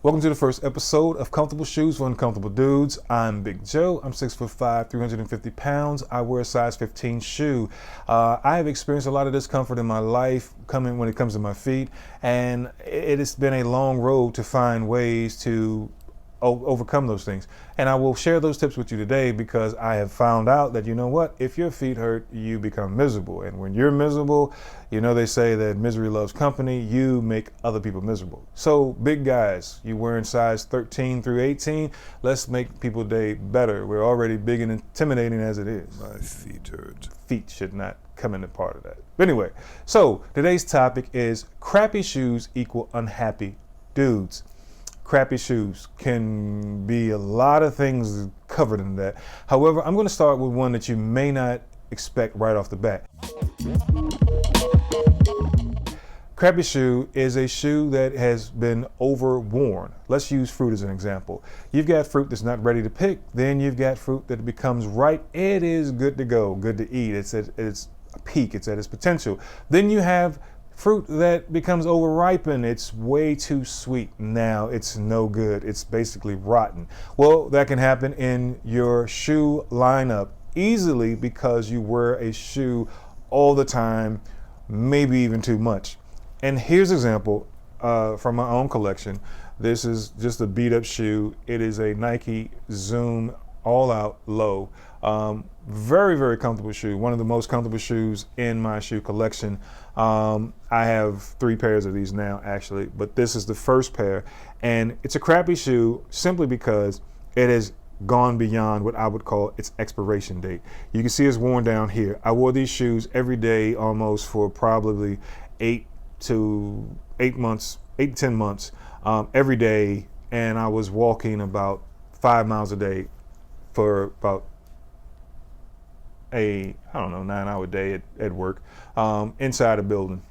Welcome to the first episode of Comfortable Shoes for Uncomfortable Dudes. I'm Big Joe. I'm 6'5", 350 pounds. I wear a size 15 shoe. I have experienced a lot of discomfort in my life when it comes to my feet, and it has been a long road to find ways to overcome those things. And I will share those tips with you today because I have found out that, you know what, if your feet hurt, you become miserable. And when you're miserable, you know, they say that misery loves company. You make other people miserable. So big guys, you wearing size 13 through 18, let's make people's day better. We're already big and intimidating as it is. My feet hurt. Feet should not come into part of that. But anyway, so today's topic is crappy shoes equal unhappy dudes. Crappy shoes can be a lot of things covered in that. However, I'm going to start with one that you may not expect right off the bat. Crappy shoe is a shoe that has been overworn. Let's use fruit as an example. You've got fruit that's not ready to pick, then you've got fruit that becomes ripe. It is good to go, good to eat. It's at its peak, it's at its potential. Then you have fruit that becomes overripened. It's way too sweet. Now it's no good. It's basically rotten. Well, that can happen in your shoe lineup easily because you wear a shoe all the time, maybe even too much. And here's an example from my own collection. This is just a beat up shoe. It is a Nike Zoom All Out Low. Very, very comfortable shoe. One of the most comfortable shoes in my shoe collection. I have 3 pairs of these now, actually, but this is the first pair. And it's a crappy shoe simply because it has gone beyond what I would call its expiration date. You can see it's worn down here. I wore these shoes every day almost for probably 8 to 10 months every day. And I was walking about 5 miles a day for about a 9-hour day at work inside a building.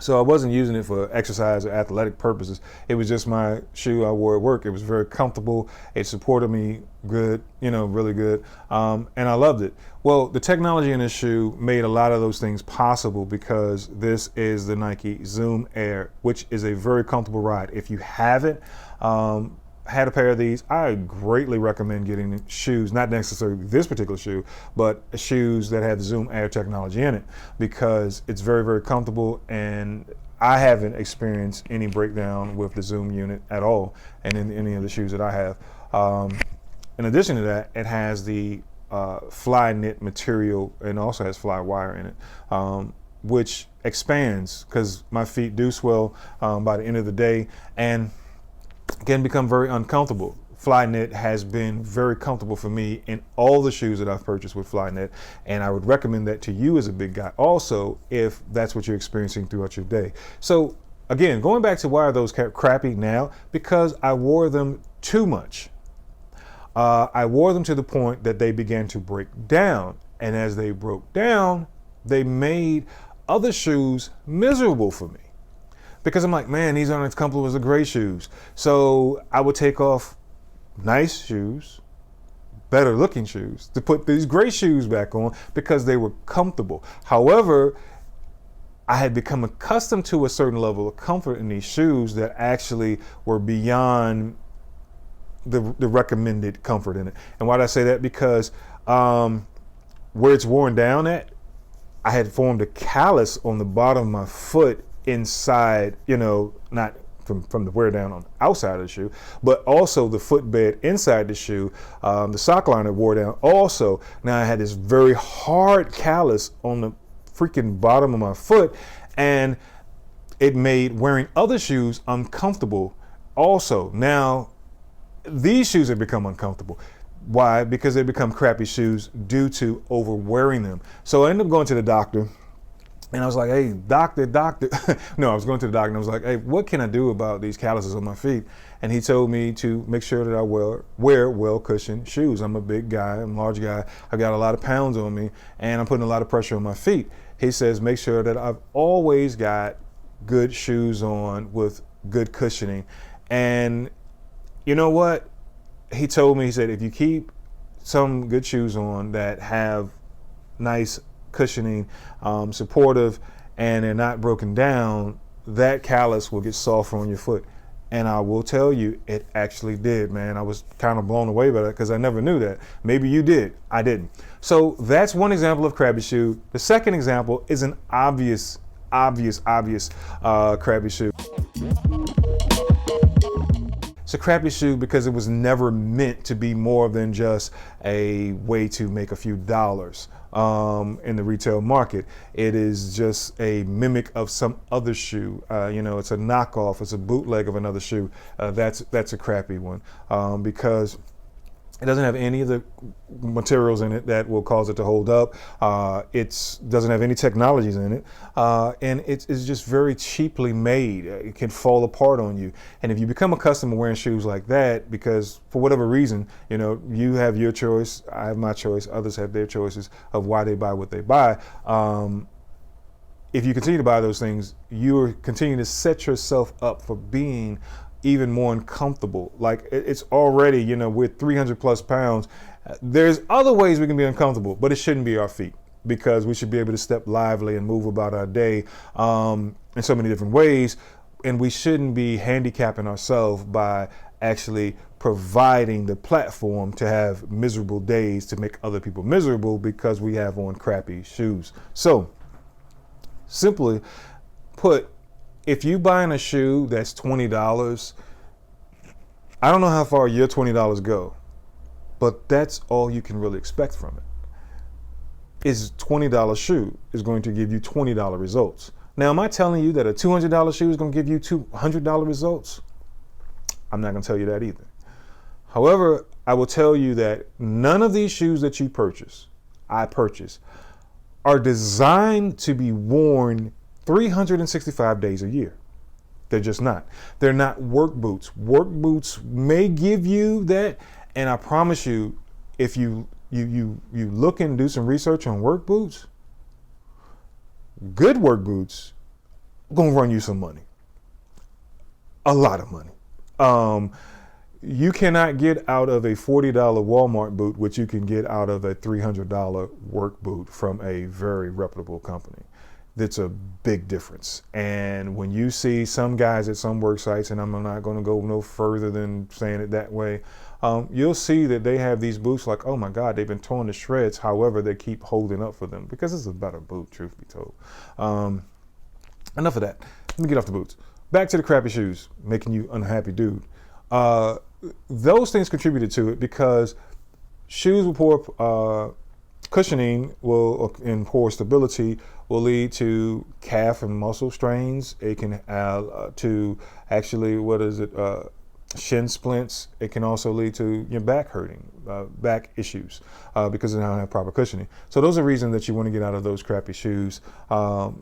So I wasn't using it for exercise or athletic purposes. It was just my shoe I wore at work. It was very comfortable. It supported me good, really good. And I loved it. Well, the technology in this shoe made a lot of those things possible because this is the Nike Zoom Air, which is a very comfortable ride. If you haven't had a pair of these, I greatly recommend getting shoes, not necessarily this particular shoe, but shoes that have Zoom Air technology in it because it's very, very comfortable, and I haven't experienced any breakdown with the Zoom unit at all and in any of the shoes that I have. In addition to that, it has the fly knit material and also has fly wire in it, which expands because my feet do swell by the end of the day and can become very uncomfortable. Fly knit has been very comfortable for me in all the shoes that I've purchased with fly knit, and I would recommend that to you as a big guy also if that's what you're experiencing throughout your day. So again, going back to why are those crappy now? Because I wore them too much. I wore them to the point that they began to break down, and as they broke down, they made other shoes miserable for me. Because I'm like, man, these aren't as comfortable as the gray shoes. So I would take off nice shoes, better looking shoes, to put these gray shoes back on because they were comfortable. However, I had become accustomed to a certain level of comfort in these shoes that actually were beyond the recommended comfort in it. And why did I say that? Because where it's worn down at, I had formed a callus on the bottom of my foot inside, not from the wear down on the outside of the shoe, but also the footbed inside the shoe. The sock liner wore down also. Now I had this very hard callus on the freaking bottom of my foot, and it made wearing other shoes uncomfortable also. Now these shoes have become uncomfortable. Why? Because they become crappy shoes due to over wearing them. So I ended up going to the doctor. And I was like, hey, doctor. No, I was going to the doctor and I was like, hey, what can I do about these calluses on my feet? And he told me to make sure that I wear well-cushioned shoes. I'm a big guy, I'm a large guy. I've got a lot of pounds on me and I'm putting a lot of pressure on my feet. He says, make sure that I've always got good shoes on with good cushioning. And you know what? He told me, he said, if you keep some good shoes on that have nice cushioning, supportive, and they're not broken down, that callus will get softer on your foot. And I will tell you, it actually did, man. I was kind of blown away by that because I never knew that. Maybe you did. I didn't. So that's one example of crabby shoe. The second example is an obvious crabby shoe. It's a crappy shoe because it was never meant to be more than just a way to make a few dollars in the retail market. It is just a mimic of some other shoe. It's a knockoff. It's a bootleg of another shoe. That's a crappy one because it doesn't have any of the materials in it that will cause it to hold up. It doesn't have any technologies in it. And it's just very cheaply made. It can fall apart on you. And if you become accustomed to wearing shoes like that, because for whatever reason, you have your choice, I have my choice, others have their choices of why they buy what they buy. If you continue to buy those things, you're continuing to set yourself up for being even more uncomfortable. Like it's already, we're 300 plus pounds. There's other ways we can be uncomfortable, but it shouldn't be our feet, because we should be able to step lively and move about our day in so many different ways. And we shouldn't be handicapping ourselves by actually providing the platform to have miserable days to make other people miserable because we have on crappy shoes. So simply put, if you buying a shoe that's $20, I don't know how far your $20 go, but that's all you can really expect from it. Is $20 shoe is going to give you $20 results. Now, am I telling you that a $200 shoe is going to give you $200 results? I'm not going to tell you that either. However, I will tell you that none of these shoes that you purchase, I purchase, are designed to be worn 365 days a year. They're just not. They're not work boots. Work boots may give you that, and I promise you, if you look and do some research on work boots, good work boots are gonna run you some money, a lot of money. You cannot get out of a $40 Walmart boot what you can get out of a $300 work boot from a very reputable company. That's a big difference. And when you see some guys at some work sites, and I'm not going to go no further than saying it that way, you'll see that they have these boots like, oh my God, they've been torn to shreds. However, they keep holding up for them because it's a better boot, truth be told. Enough of that. Let me get off the boots. Back to the crappy shoes, making you unhappy dude. Those things contributed to it because shoes with poor cushioning and poor stability will lead to calf and muscle strains. It can to actually, shin splints. It can also lead to your back hurting, back issues, because they don't have proper cushioning. So those are reasons that you want to get out of those crappy shoes,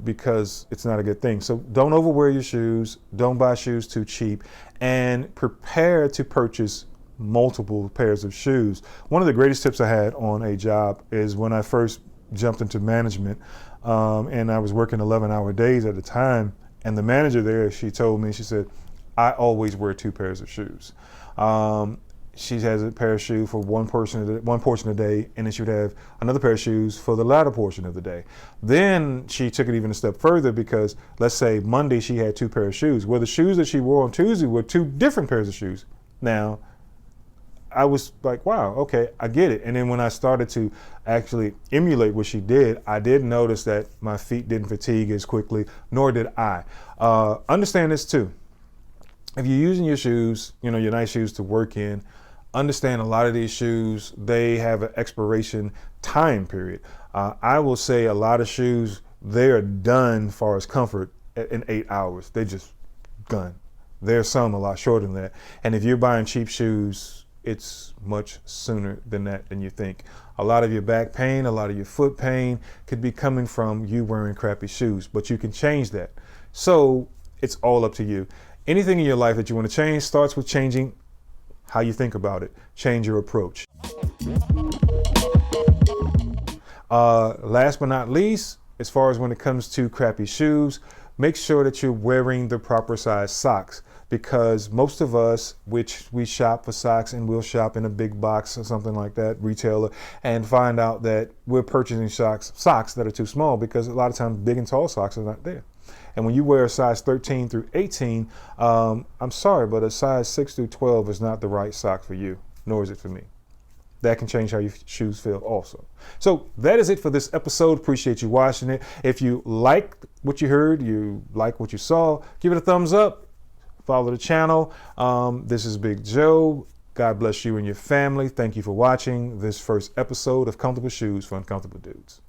because it's not a good thing. So don't overwear your shoes. Don't buy shoes too cheap, and prepare to purchase multiple pairs of shoes. One of the greatest tips I had on a job is when I first jumped into management, and I was working 11-hour days at the time, and the manager there, she told me, she said, I always wear 2 pairs of shoes. She has a pair of shoes for one portion of the day, and then she would have another pair of shoes for the latter portion of the day. Then she took it even a step further, because let's say Monday she had 2 pairs of shoes. Well, the shoes that she wore on Tuesday were 2 different pairs of shoes. Now, I was like, wow, okay, I get it. And then when I started to actually emulate what she did, I did notice that my feet didn't fatigue as quickly, nor did I. Understand this too. If you're using your shoes, your nice shoes to work in, understand a lot of these shoes, they have an expiration time period. I will say a lot of shoes, they are done as far as comfort in 8 hours. They're just done. There's some a lot shorter than that. And if you're buying cheap shoes, it's much sooner than that than you think. A lot of your back pain, a lot of your foot pain could be coming from you wearing crappy shoes, but you can change that. So it's all up to you. Anything in your life that you want to change starts with changing how you think about it. Change your approach. Last but not least, as far as when it comes to crappy shoes, make sure that you're wearing the proper size socks, because most of us, which we shop for socks and we'll shop in a big box or something like that, retailer, and find out that we're purchasing socks that are too small, because a lot of times big and tall socks are not there. And when you wear a size 13 through 18, I'm sorry, but a size 6 through 12 is not the right sock for you, nor is it for me. That can change how your shoes feel also. So that is it for this episode. Appreciate you watching it. If you liked what you heard, you like what you saw, give it a thumbs up. Follow the channel. This is Big Joe. God bless you and your family. Thank you for watching this first episode of Comfortable Shoes for Uncomfortable Dudes.